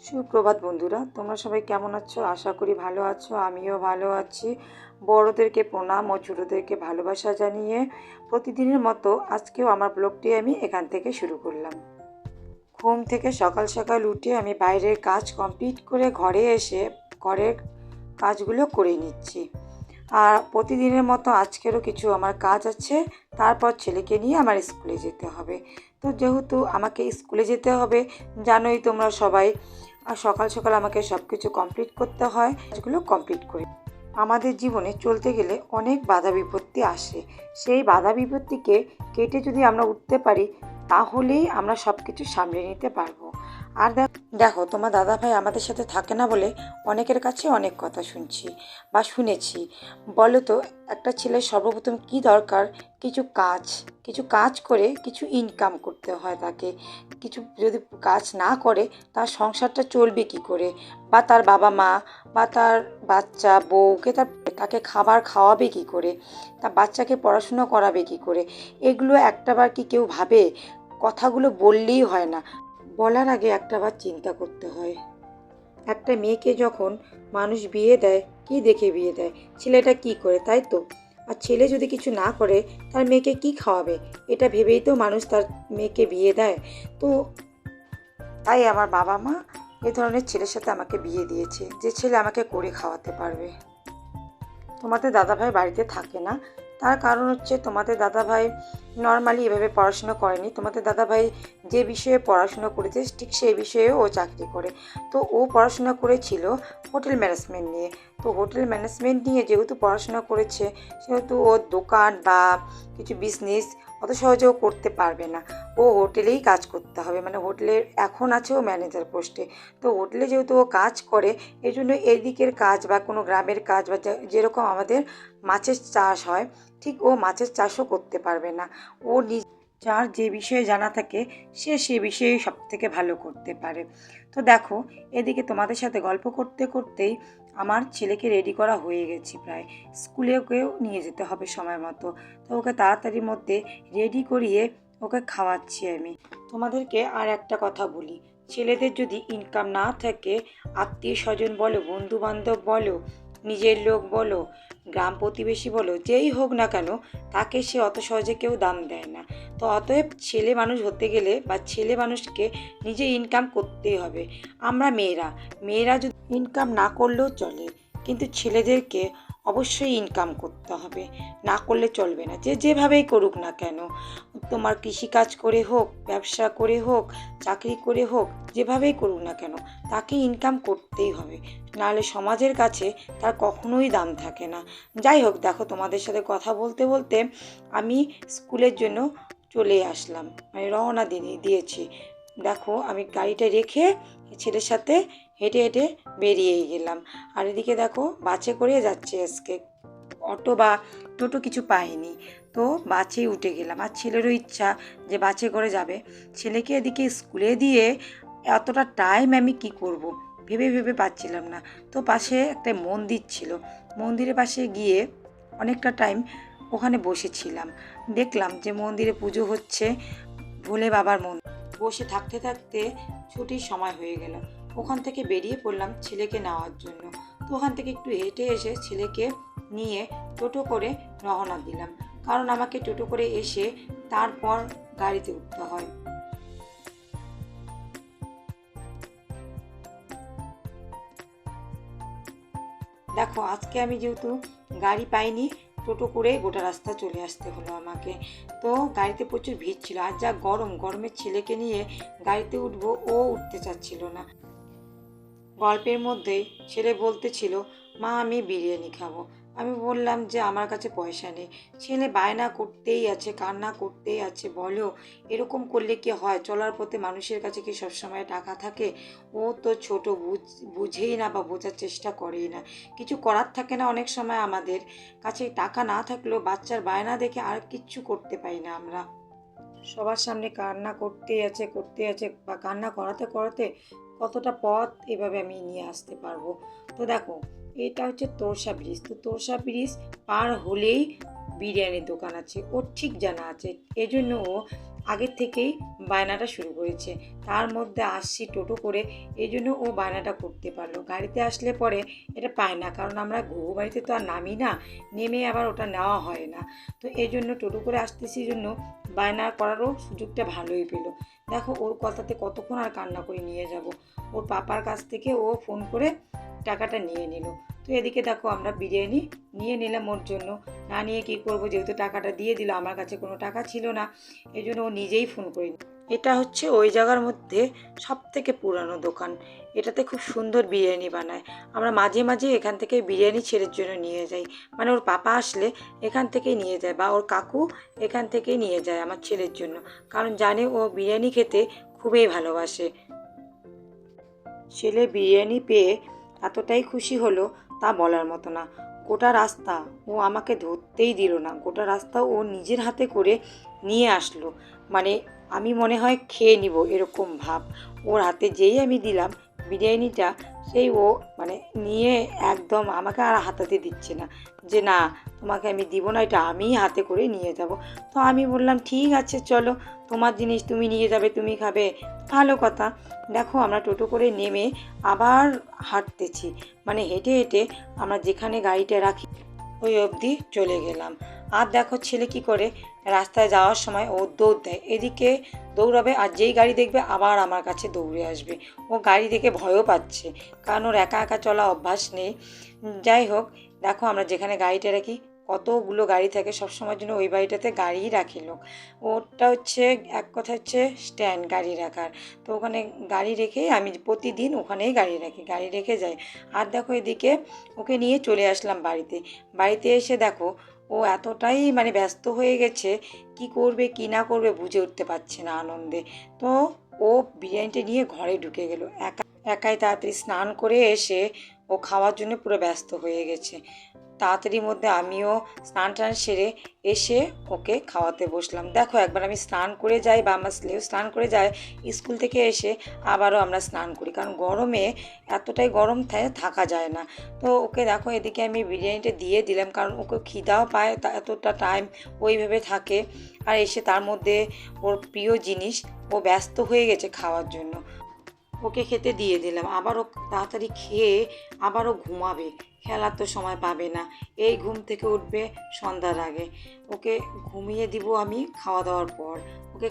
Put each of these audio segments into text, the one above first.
সুপ্রভাত বন্ধুরা, তোমরা সবাই কেমন আছো? আশা করি ভালো আছো। আমিও ভালো আছি। বড়োদেরকে প্রণাম ও ছোটোদেরকে ভালোবাসা জানিয়ে প্রতিদিনের মতো আজকেও আমার ব্লগটি আমি এখান থেকে শুরু করলাম। ঘুম থেকে সকাল সকাল উঠে আমি বাইরের কাজ কমপ্লিট করে ঘরে এসে ঘরের কাজগুলো করে নিচ্ছি। আর প্রতিদিনের মতো আজকেরও কিছু আমার কাজ আছে। তারপর ছেলেকে নিয়ে আমার স্কুলে যেতে হবে। তো যেহেতু আমাকে স্কুলে যেতে হবে, জানোই তোমরা সবাই, আর সকাল সকাল আমাকে সব কিছু কমপ্লিট করতে হয়। কাজগুলো কমপ্লিট করি। আমাদের জীবনে চলতে গেলে অনেক বাধা বিপত্তি আসে। সেই বাধা বিপত্তিকে কেটে যদি আমরা উঠতে পারি, তাহলেই আমরা সব কিছু সামলে নিতে পারবো। আর দেখো, তোমার দাদাভাই আমাদের সাথে থাকে না বলে অনেকের কাছে অনেক কথা শুনছি বা শুনেছি। বলো তো, একটা ছেলের সর্বপ্রথম কি দরকার? কিছু কাজ করে কিছু ইনকাম করতে হয় তাকে। কিছু যদি কাজ না করে, তার সংসারটা চলবে কি করে? বা তার বাবা মা বা তার বাচ্চা বউকে তাকে খাবার খাওয়াবে কি করে? তার বাচ্চাকে পড়াশুনো করাবে কি করে? এগুলো একটাবার কি কেউ ভাবে? কথাগুলো বললেই হয় না, বলার আগে একটাবার চিন্তা করতে হয়। একটা মেয়েকে যখন মানুষ বিয়ে দেয়, কি দেখে বিয়ে দেয়? ছেলেটা কি করে, তাই তো? আর ছেলে যদি কিছু না করে, তার মেয়েকে কি খাওয়াবে? এটা ভেবেই তো মানুষ তার মেয়েকে বিয়ে দেয়। তো তাই আমার বাবা মা এ ধরনের ছেলের সাথে আমাকে বিয়ে দিয়েছে, যে ছেলে আমাকে করে খাওয়াতে পারবে। তোমাদের দাদাভাই বাড়িতে থাকে না, তার কারণ হচ্ছে তোমাদের দাদাভাই নর্মালি এভাবে পড়াশুনো করেনি। তোমাদের দাদাভাই যে বিষয়ে পড়াশুনো করেছে ঠিক সেই বিষয়ে ও চাকরি করে। তো ও পড়াশোনা করেছিল হোটেল ম্যানেজমেন্ট নিয়ে। তো হোটেল ম্যানেজমেন্ট নিয়ে যেহেতু পড়াশোনা করেছে, সেহেতু ওর দোকান বা কিছু বিজনেস অত সহজেও করতে পারবে না। ও হোটেলেই কাজ করতে হবে, মানে হোটেলের এখন আছে ও ম্যানেজার পোস্টে। তো হোটেলে যেহেতু ও কাজ করে, এই জন্য এদিকের কাজ বা কোনো গ্রামের কাজ বা যেরকম আমাদের মাছের চাষ হয়, ঠিক ও মাছের চাষও করতে পারবে না। ও যার যে বিষয়ে জানা থাকে, সে বিষয়ে সব থেকে ভালো করতে পারে। তো দেখো, এদিকে তোমাদের সাথে গল্প করতে করতেই আমার ছেলেকে রেডি করা হয়ে গেছি প্রায়। স্কুলে ওকেও নিয়ে যেতে হবে সময় মতো। তো ওকে তাড়াতাড়ির মধ্যে রেডি করিয়ে ওকে খাওয়াচ্ছি আমি। তোমাদেরকে আর একটা কথা বলি, ছেলেদের যদি ইনকাম না থাকে, আত্মীয় স্বজন বলো, বন্ধু বান্ধব বলো, নিজের লোক বলো, গ্রাম প্রতিবেশী বলো, যেই হোক না কেন, তাকে সে অত সহজে কেউ দাম দেয় না। তো অতএব ছেলে মানুষ হতে গেলে বা ছেলে মানুষকে নিজে ইনকাম করতেই হবে। আমরা মেয়েরা যদি ইনকাম না করলেও চলে, কিন্তু ছেলেদেরকে অবশ্যই ইনকাম করতে হবে, না করলে চলবে না। যে যেভাবেই করুক না কেন, তোমার কৃষিকাজ করে হোক, ব্যবসা করে হোক, চাকরি করে হোক, যেভাবেই করুক না কেন, তাকে ইনকাম করতেই হবে। নাহলে সমাজের কাছে তার কখনোই দাম থাকে না। যাই হোক, দেখো, তোমাদের সাথে কথা বলতে বলতে আমি স্কুলের জন্য চলে আসলাম, মানে রওনা দিয়েছি। দেখো, আমি গাড়িটা রেখে ছেলের সাথে হেঁটে হেঁটে বেরিয়েই গেলাম। আর এদিকে দেখো, বাসে করে যাচ্ছে আজকে, অটো বা টোটো কিছু পাইনি। তো বাসেই উঠে গেলাম। আর ছেলেরও ইচ্ছা যে বাসে করে যাবে। ছেলেকে এদিকে স্কুলে দিয়ে এতটা টাইম আমি কি করব, ভেবে ভেবে পাচ্ছিলাম না। তো পাশে একটা মন্দির ছিল, মন্দিরের পাশে গিয়ে অনেকটা টাইম ওখানে বসেছিলাম। দেখলাম যে মন্দিরে পুজো হচ্ছে, ভোলে বাবার মন্দির। বসে থাকতে থাকতে ছুটির সময় হয়ে গেল। ওখান থেকে বেরিয়ে পড়লাম ছেলেকে নেওয়ার জন্য। তো ওখান থেকে একটু হেঁটে এসে ছেলেকে নিয়ে টোটো করে রওনা দিলাম, কারণ আমাকে টোটো করে এসে তারপর গাড়িতে উঠতে হয়। দেখো, আজকে আমি যেহেতু গাড়ি পাইনি, টোটো করে গোটা রাস্তা চলে আসতে হলো আমাকে। তো গাড়িতে প্রচুর ভিড় ছিল, আর যা গরমের ছেলেকে নিয়ে গাড়িতে উঠবো, ও উঠতে চাচ্ছিল না। গল্পের মধ্যেই ছেলে বলতেছিল, মা আমি বিরিয়ানি খাবো। আমি বললাম যে আমার কাছে পয়সা নেই। ছেলে বায়না করতেই আছে, কান্না করতেই আছে। বলো, এরকম করলে কি হয়? চলার পথে মানুষের কাছে কি সবসময় টাকা থাকে? ও তো ছোট, বুঝেই না বা বোঝার চেষ্টা করেই না। কিছু করার থাকে না অনেক সময়, আমাদের কাছে টাকা না থাকলেও বাচ্চার বায়না দেখে আর কিচ্ছু করতে পারি না আমরা। সবার সামনে কান্না করতেই আছে বা কান্না করাতে করাতে কতটা পথ এভাবে আমি নিয়ে আসতে পারবো। তো দেখো, এটা হচ্ছে তোরসা ব্রিজ। তো তোরসা ব্রিজ পার হলেই বিরিয়ানির দোকান আছে, ওর ঠিক জানা আছে। এজন্য ও আগের থেকেই বায়নাটা শুরু করেছে। তার মধ্যে আসছি টোটো করে, এই জন্য ও বায়নাটা করতে পারলো। গাড়িতে আসলে পরে এটা পায় না, কারণ আমরা ঘুঘু বাড়িতে তো আর নামি না, নেমে আবার ওটা নেওয়া হয় না। তো এই জন্য টোটো করে আসতেছি জন্য বায়না করারও সুযোগটা ভালোই পেলো। দেখো ওর কথাতে কতক্ষণ আর কান্না করে নিয়ে যাব। ওর পাপার কাছ থেকে ও ফোন করে টাকাটা নিয়ে নিল। তো এদিকে দেখো আমরা বিরিয়ানি নিয়ে নিলাম ওর জন্য। না নিয়ে কী করবো, যেহেতু টাকাটা দিয়ে দিল, আমার কাছে কোনো টাকা ছিল না, এই জন্য ও নিজেই ফোন করে নিল। এটা হচ্ছে ওই জায়গার মধ্যে সব থেকে পুরানো দোকান। এটাতে খুব সুন্দর বিরিয়ানি বানায়। আমরা মাঝে মাঝে এখান থেকে বিরিয়ানি ছেলের জন্য নিয়ে যাই, মানে ওর পাপা আসলে এখান থেকেই নিয়ে যায়, বা ওর কাকু এখান থেকেই নিয়ে যায় আমার ছেলের জন্য, কারণ জানে ও বিরিয়ানি খেতে খুবই ভালোবাসে। ছেলে বিরিয়ানি পেয়ে এতটাই খুশি হলো তা বলার মতো না। গোটা রাস্তা ও আমাকে ধরতেই দিল না, গোটা রাস্তা ও নিজের হাতে করে নিয়ে আসলো। মানে আমি মনে হয় খেয়ে নিব এরকম ভাব। ওর হাতে যেই আমি দিলাম বিরিয়ানিটা, সেই ও মানে নিয়ে একদম আমাকে আর হাতাতে দিচ্ছে না, যে না তোমাকে আমি দিব না, এটা আমিই হাতে করে নিয়ে যাব। তো আমি বললাম ঠিক আছে চলো, তোমার জিনিস তুমি নিয়ে যাবে, তুমি খাবে, ভালো কথা। দেখো আমরা টোটো করে নেমে আবার হাঁটতেছি, মানে হেঁটে হেঁটে আমরা যেখানে গাড়িটা রাখি ওই অবধি চলে গেলাম। আর দেখো ছেলে কি করে, রাস্তায় যাওয়ার সময় ও দৌড় দেয়, এদিকে দৌড়াবে আর যেই গাড়ি দেখবে আবার আমার কাছে দৌড়ে আসবে। ও গাড়ি দেখে ভয়ও পাচ্ছে, কারণ ওর একা একা চলা অভ্যাস নেই। যাই হোক, দেখো আমরা যেখানে গাড়িটা রাখি কতগুলো গাড়ি থাকে, সবসময়ের জন্য ওই বাড়িটাতে গাড়িই রাখি লোক। ওটা হচ্ছে এক কথা হচ্ছে স্ট্যান্ড গাড়ি রাখার। তো ওখানে গাড়ি রেখেই আমি প্রতিদিন ওখানেই গাড়ি রাখি, গাড়ি রেখে যাই। আর দেখো এদিকে ওকে নিয়ে চলে আসলাম বাড়িতে। বাড়িতে এসে দেখো ও এতটাই মানে ব্যস্ত হয়ে গেছে, কি করবে কি না করবে বুঝে উঠতে পারছে না আনন্দে। তো ও বিরিয়ানিটা নিয়ে ঘরে ঢুকে গেল একাই। তাড়াতাড়ি স্নান করে এসে ও খাওয়ার জন্য পুরো ব্যস্ত হয়ে গেছে। তাড়াতাড়ির মধ্যে আমিও স্নান টান সেরে এসে ওকে খাওয়াতে বসলাম। দেখো একবার আমি স্নান করে যাই, বা আমার ছেলেও স্নান করে যায়, স্কুল থেকে এসে আবারও আমরা স্নান করি, কারণ গরমে এতটাই গরম থাকা যায় না। তো ওকে দেখো এদিকে আমি বিরিয়ানিটা দিয়ে দিলাম, কারণ ওকে খিদাও পায়, তা এতটা টাইম ওইভাবে থাকে। আর এসে তার মধ্যে ওর প্রিয় জিনিস ও ব্যস্ত হয়ে গেছে খাওয়ার জন্য, ওকে খেতে দিয়ে দিলাম। আবারও তাড়াতাড়ি খেয়ে আবারও ঘুমাবে, খেলার তো সময় পাবে না। এই ঘুম থেকে উঠবে সন্ধ্যার আগে, ওকে ঘুমিয়ে দিব আমি খাওয়া দাওয়ার পর। ওকে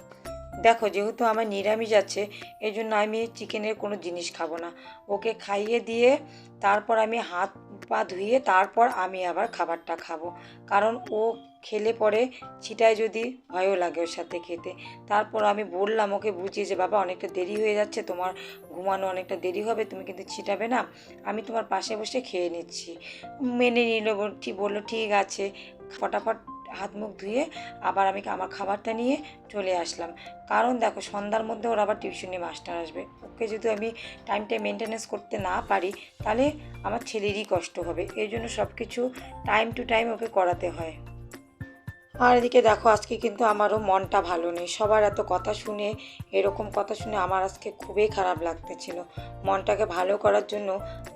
দেখো যেহেতু আমার নিরামিষ আছে, এই জন্য আমি চিকেনের কোনো জিনিস খাবো না। ওকে খাইয়ে দিয়ে তারপর আমি হাত পা ধুয়ে তারপর আমি আবার খাবারটা খাবো, কারণ ও খেলে পরে ছিটায় যদি ভয়ও লাগে ওর সাথে খেতে। তারপর আমি বললাম ওকে বুঝিয়ে যে বাবা অনেকটা দেরি হয়ে যাচ্ছে, তোমার ঘুমানো অনেকটা দেরি হবে, তুমি কিন্তু ছিটাবে না, আমি তোমার পাশে বসে খেয়ে নিচ্ছি। মেনে নিল, বললো ঠিক আছে। ফটাফট হাত মুখ ধুয়ে আবার আমি আমার খাবারটা নিয়ে চলে আসলাম, কারণ দেখো সন্ধ্যার মধ্যে ওর আবার টিউশনি মাস্টার আসবে। ওকে যদি আমি টাইমটা মেনটেনেন্স করতে না পারি তাহলে আমার ছেলেরই কষ্ট হবে, এই জন্য সব কিছু টাইম টু টাইম ওকে করাতে হয়। আর এদিকে দেখো আজকে কিন্তু আমারও মনটা ভালো নেই, সবার এত কথা শুনে, এরকম কথা শুনে আমার আজকে খুবই খারাপ লাগতেছিল। মনটাকে ভালো করার জন্য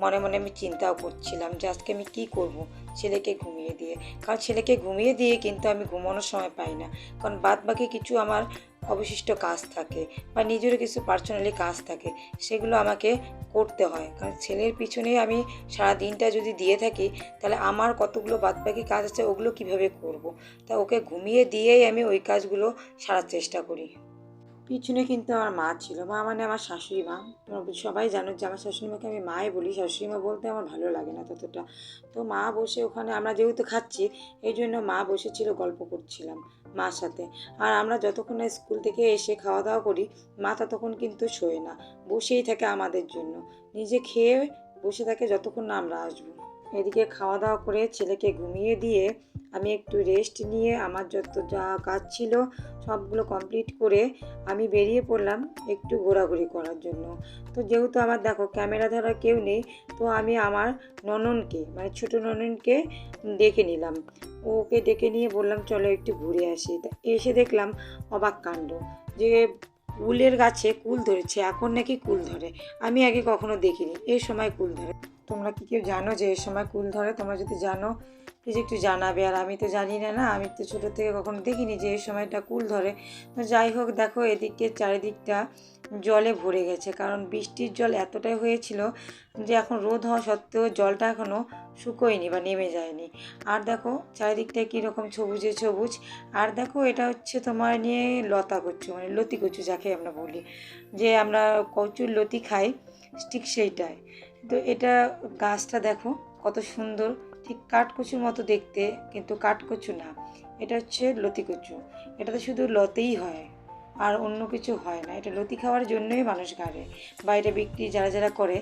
মনে মনে আমি চিন্তাও করছিলাম যে আজকে আমি কী করব ছেলেকে ঘুমিয়ে দিয়ে, কারণ ছেলেকে ঘুমিয়ে দিয়ে কিন্তু আমি ঘুমানোর সময় পাই না, কারণ বাদ বাকি কিছু আমার অবশিষ্ট কাজ থাকে, বা নিজেরও কিছু পার্সোনালি কাজ থাকে, সেগুলো আমাকে করতে হয়। কারণ ছেলের পিছনে আমি সারা দিনটা যদি দিয়ে থাকি তাহলে আমার কতগুলো বাদবাকি কাজ আছে, ওগুলো কিভাবে করব। তা ওকে ঘুমিয়ে দিয়েই আমি ওই কাজগুলো সারার চেষ্টা করি। পিছনে কিন্তু আমার মা ছিল, মা মানে আমার শাশুড়ি মা। তোমরা সবাই জানো যে আমার শাশুড়ি মাকে আমি মাই বলি, শাশুড়ি মা বলতে আমার ভালো লাগে না ততটা। তো মা বসে ওখানে, আমরা যেহেতু খাচ্ছি এই জন্য মা বসেছিল, গল্প করছিলাম মার সাথে। আর আমরা যতক্ষণ না স্কুল থেকে এসে খাওয়া দাওয়া করি, মা ততক্ষণ কিন্তু শোয় না, বসেই থাকে আমাদের জন্য, নিজে খেয়ে বসে থাকে যতক্ষণ না আমরা আসবো। এদিকে খাওয়া দাওয়া করে ছেলেকে ঘুমিয়ে দিয়ে আমি একটু রেস্ট নিয়ে আমার যত যা কাজ ছিল সবগুলো কমপ্লিট করে আমি বেরিয়ে পড়লাম একটু ঘোরাঘুরি করার জন্য। তো যেহেতু আমার দেখো ক্যামেরা ধরার কেউ নেই, তো আমি আমার ননদকে মানে ছোটো ননদকে ডেকে নিলাম। ওকে ডেকে নিয়ে বললাম চলো একটু ঘুরে আসি। তা এসে দেখলাম অবাক কাণ্ড, যে কুলের গাছে কুল ধরেছে, এখন নাকি কুল ধরে, আমি আগে কখনো দেখিনি এই সময় কুল ধরে। তোমরা কি কেউ জানো যে এই সময় কুল ধরে? তোমরা যদি জানো প্লিজ একটু জানাবে। আর আমি তো জানি না, না আমি তো ছোটো থেকে কখনো দেখিনি যে এই সময়টা কুল ধরে। তো যাই হোক, দেখো এদিকে চারিদিকটা জলে ভরে গেছে, কারণ বৃষ্টির জল এতটাই হয়েছিল যে এখন রোদ হওয়া সত্ত্বেও জলটা এখনও শুকোয়নি বা নেমে যায়নি। আর দেখো চারিদিকটা কীরকম সবুজে সবুজ। আর দেখো এটা হচ্ছে তোমার নিয়ে লতা কচু, মানে লতি কচু যাকে আমরা বলি, যে আমরা কচুর লতি খাই, ঠিক সেইটাই। তো এটা গাছটা দেখো কত সুন্দর, ঠিক কাঠকচুর মতো দেখতে, কিন্তু কাঠকচু না, এটা হচ্ছে লতি কচু। এটাতে শুধু লতেই হয়, আর অন্য কিছু হয় না। এটা লতি খাওয়ার জন্যই মানুষ গাড়ে, বা এটা বিক্রি যারা যারা করে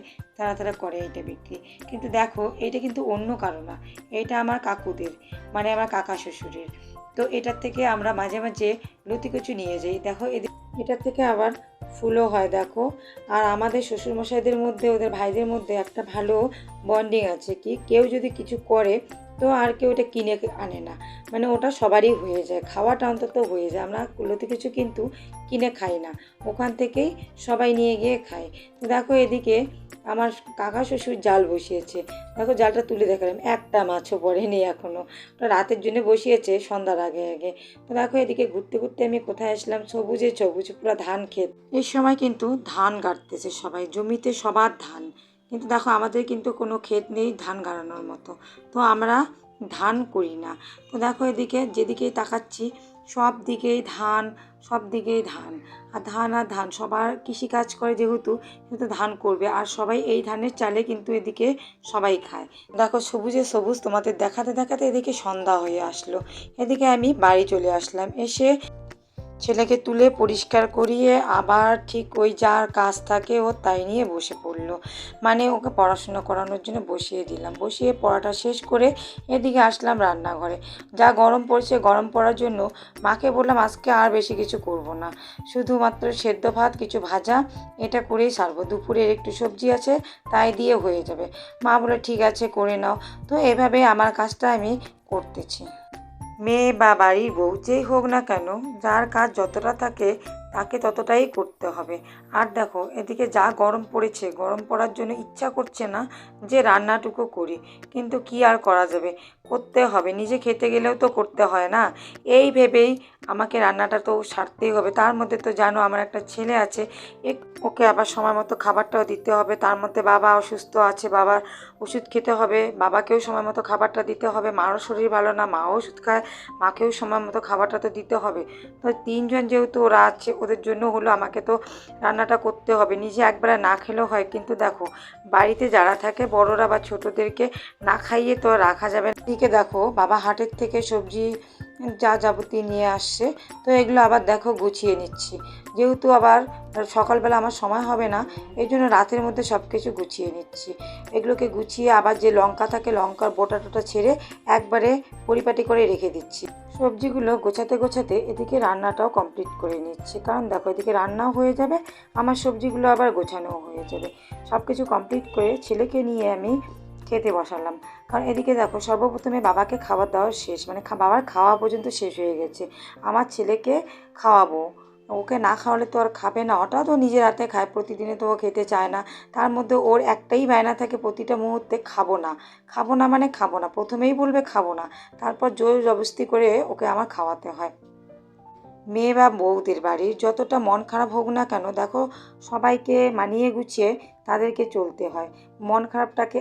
তারা করে এটা বিক্রি। কিন্তু দেখো এটা কিন্তু অন্য কারো না, এটা আমার কাকুদের, মানে আমার কাকা শ্বশুরের। তো এটার থেকে আমরা মাঝে মাঝে লতি কচু নিয়ে যাই। দেখো এটার থেকে আবার ফুলও হয় দেখো। আর আমাদের শ্বশুরমশাইদের মধ্যে, ওদের ভাইদের মধ্যে একটা ভালো বন্ডিং আছে, কি কেউ যদি কিছু করে তো আর কেউ ওটা কিনে আনে না, মানে ওটা সবারই হয়ে যায়, খাওয়াটা অন্তত হয়ে যায়। আমরা লতি কিছু কিন্তু কিনে খাই না, ওখান থেকেই সবাই নিয়ে গিয়ে খায়। তো দেখো এদিকে আমার কাকা শ্বশুর জাল বসিয়েছে, দেখো জালটা তুলে দেখালাম, একটা মাছও পড়েনি এখনও। ওটা রাতের জন্য বসিয়েছে সন্ধ্যার আগে আগে। তো দেখো এদিকে ঘুরতে ঘুরতে আমি কোথায় আসলাম, সবুজে সবুজ পুরো ধান ক্ষেত। এই সময় কিন্তু ধান গাড়তেছে সবাই, জমিতে সবার ধান। কিন্তু দেখো আমাদের কিন্তু কোনো ক্ষেত নেই ধান গাড়ানোর মতো, তো আমরা ধান করি না। তো দেখো এদিকে যেদিকেই তাকাচ্ছি সব দিকেই ধান, সব দিকেই ধান আর ধান আর ধান। সবার কৃষিকাজ করে যেহেতু, সেহেতু ধান করবে, আর সবাই এই ধানের চালে কিন্তু এদিকে সবাই খায়। দেখো সবুজে সবুজ তোমাদের দেখাতে দেখাতে এদিকে সন্ধ্যা হয়ে আসলো। এদিকে আমি বাড়ি চলে আসলাম, এসে ছেলেকে তুলে পরিষ্কার করিয়ে আবার ঠিক ওই যার কাজ থাকে ও তাই নিয়ে বসে পড়লো, মানে ওকে পড়াশোনা করানোর জন্য বসিয়ে দিলাম। বসিয়ে পড়াটা শেষ করে এদিকে আসলাম রান্নাঘরে। যা গরম পড়ছে, গরম পড়ার জন্য মাকে বললাম আজকে আর বেশি কিছু করব না, শুধুমাত্র সেদ্ধ ভাত কিছু ভাজা এটা করেই সারবো, দুপুরের একটু সবজি আছে তাই দিয়ে হয়ে যাবে। মা বলে ঠিক আছে করে নাও। তো এভাবে আমার কাজটা আমি করতেছি। মেয়ে বা বাড়ির বউ যেই হোক না কেন, যার কাজ যতটা থাকে তাকে ততটাই করতে হবে। আর দেখো এদিকে যা গরম পড়েছে, গরম পড়ার জন্য ইচ্ছা করছে না যে রান্নাটুকু করি, কিন্তু কি আর করা যাবে, করতে হবে, নিজে খেতে গেলেও তো করতে হয় না। এই ভেবেই আমাকে রান্নাটা তো সারতেই হবে। তার মধ্যে তো জানো আমার একটা ছেলে আছে, ওকে আবার সময় মতো খাবারটাও দিতে হবে। তার মধ্যে বাবা অসুস্থ আছে, বাবার ওষুধ খেতে হবে, বাবাকেও সময় মতো খাবারটা দিতে হবে। মারও শরীর ভালো না, মাও ওষুধ খায়, মাকেও সময় মতো খাবারটা তো দিতে হবে। তো তিনজন যেহেতু ওরা আছে, ওদের জন্য হলো আমাকে তো রান্নাটা করতে হবে, নিজে একবেলা না খেলেও হয়। কিন্তু দেখো বাড়িতে যারা থাকে বড়রা বা ছোটোদেরকে না খাইয়ে তো রাখা যাবে না। এদিকে দেখো বাবা হাটের থেকে সবজি যা যাবতীয় নিয়ে আসছে, তো এগুলো আবার দেখো গুছিয়ে নিচ্ছি, যেহেতু আবার সকালবেলা আমার সময় হবে না, এই জন্য রাতের মধ্যে সব কিছু গুছিয়ে নিচ্ছি। এগুলোকে গুছিয়ে আবার যে লঙ্কা থাকে, লঙ্কার বোটা টোটা ছেড়ে একবারে পরিপাটি করে রেখে দিচ্ছি। সবজিগুলো গোছাতে গোছাতে এদিকে রান্নাটাও কমপ্লিট করে নিচ্ছি, কারণ দেখো এদিকে রান্নাও হয়ে যাবে, আমার সবজিগুলো আবার গোছানোও হয়ে যাবে। সব কিছু কমপ্লিট করে ছেলেকে নিয়ে আমি খেতে বসালাম। কারণ এদিকে দেখো সর্বপ্রথমে বাবাকে খাবার দাওয়া শেষ, মানে বাবার খাওয়া পর্যন্ত শেষ হয়ে গেছে। আমার ছেলেকে খাওয়াবো, ওকে না খাওয়ালে তো আর খাবে না, ওটাও তো নিজের হাতে খায়, প্রতিদিনে তো ও খেতে চায় না। তার মধ্যে ওর একটাই বায়না থাকে প্রতিটা মুহূর্তে, খাবো না, খাবো না, মানে খাবো না, প্রথমেই বলবে খাবো না, তারপর জোর জবরদস্তি করে ওকে আমার খাওয়াতে হয়। মেয়ে বা বউদের বাড়ির যতটা মন খারাপ হোক না কেন, দেখো সবাইকে মানিয়ে গুছিয়ে তাদেরকে চলতে হয়। মন খারাপটাকে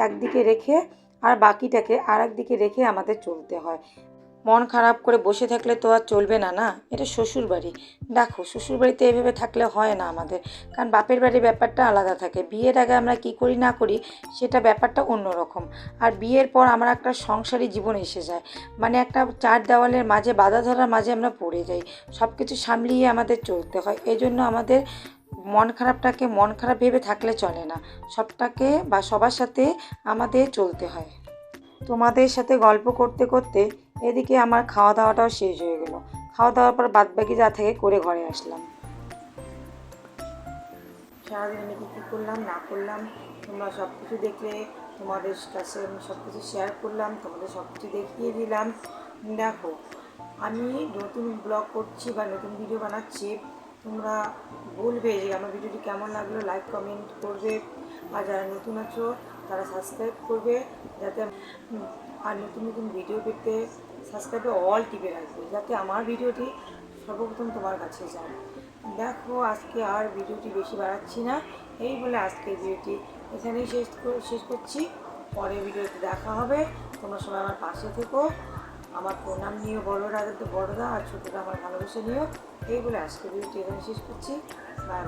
একদিকে রেখে আর বাকিটাকে আর একদিকে রেখে আমাদের চলতে হয়। মন খারাপ করে বসে থাকলে তো আর চলবে না, না, এটা শ্বশুরবাড়ি। দেখো শ্বশুরবাড়িতে এভাবে থাকলে হয় না আমাদের, কারণ বাপের বাড়ির ব্যাপারটা আলাদা থাকে। বিয়ের আগে আমরা কি করি না করি সেটা ব্যাপারটা অন্য রকম, আর বিয়ের পর আমার একটা সংসারী জীবন এসে যায়, মানে একটা চার দেওয়ালের মাঝে বাধা ধরার মাঝে আমরা পড়ে যাই, সব কিছু সামলিয়ে আমাদের চলতে হয়। এই জন্য আমাদের মন খারাপটাকে মন খারাপ ভেবে থাকলে চলে না, সবটাকে বা সবার সাথে আমাদের চলতে হয়। তোমাদের সাথে গল্প করতে করতে এদিকে আমার খাওয়া দাওয়াটাও শেষ হয়ে গেল। খাওয়া দাওয়ার পর বাদবাকি যা থেকে করে ঘরে আসলাম। সারাদিন আমি কী কী করলাম না করলাম তোমরা সব কিছু দেখলে, তোমাদের কাছে আমি সব কিছু শেয়ার করলাম, তোমাদের সব কিছু দেখিয়ে দিলাম। দেখো আমি নতুন ব্লগ করছি বা নতুন ভিডিও বানাচ্ছি, তোমরা বলবে যে আমার ভিডিওটি কেমন লাগলো, লাইক কমেন্ট করবে। আর যারা নতুন আছো তারা সাবস্ক্রাইব করবে, যাতে আর নতুন নতুন ভিডিও পেতে সাবস্ক্রাইবে অল টিপে রাখবে, যাতে আমার ভিডিওটি সর্বপ্রথম তোমার কাছে যায়। দেখো আজকে আর ভিডিওটি বেশি বাড়াচ্ছি না, এই বলে আজকের ভিডিওটি এখানেই শেষ করছি। পরের ভিডিওতে দেখা হবে। তোমরা সবাই আমার পাশে থেকো, আমার প্রণাম নিও, বড়রা আর ছোটরা আমার ভালোবেসে নিও। এই বলে আজকের ভিডিওটি এখানে শেষ করছি। Bye bye.